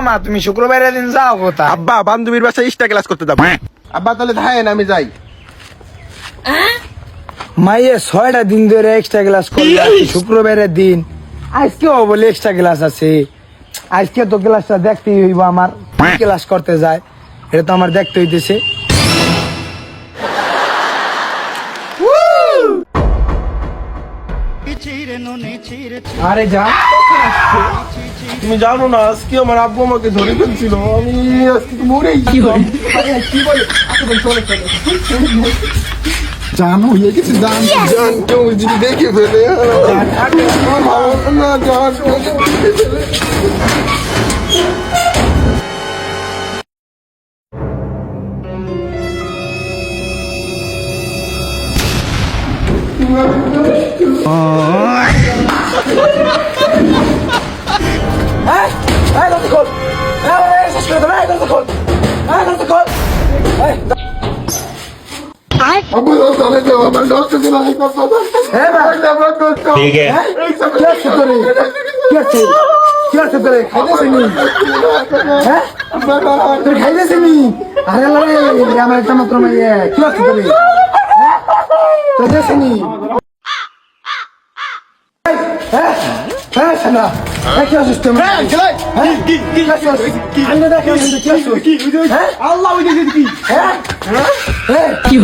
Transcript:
মামা তুমি শুক্রবারের দিন যাও কোথা? আব্বা বান্ধবীর বাসায় ইস্টা ক্লাস করতে যাবো। আব্বা তাহলে থাকেন আমি যাই। মাইয়ে 6টা দিন ধরে এক্সট্রা ক্লাস করবে, শুক্রবারের দিন আজকেও বলে এক্সট্রা ক্লাস আছে। আজকে তো ক্লাসটা দেখতেই হইব আমার, ক্লাস করতে যায় এটা তো আমার দেখতে হইতেছে। আরে যা, তুমি জানো না আজকে আমার আব্বু আমাকে ধরে ফেলছিল, আমি আজকে তো মরেই কি বলে জানো হয়ে গেছে জান জান কেউ যদি দেখে ফেলে আমার ভালো না জান আব্বু তাহলে যাও আমার ডক্টর দিন আমি কথা ठीक है। খাইতেছিনি? আরে আমার একটা মাত্র মাইয়ে কি আছে তোরে? তো দেখিনি কি আছিস তুমি? আল্লাহ কি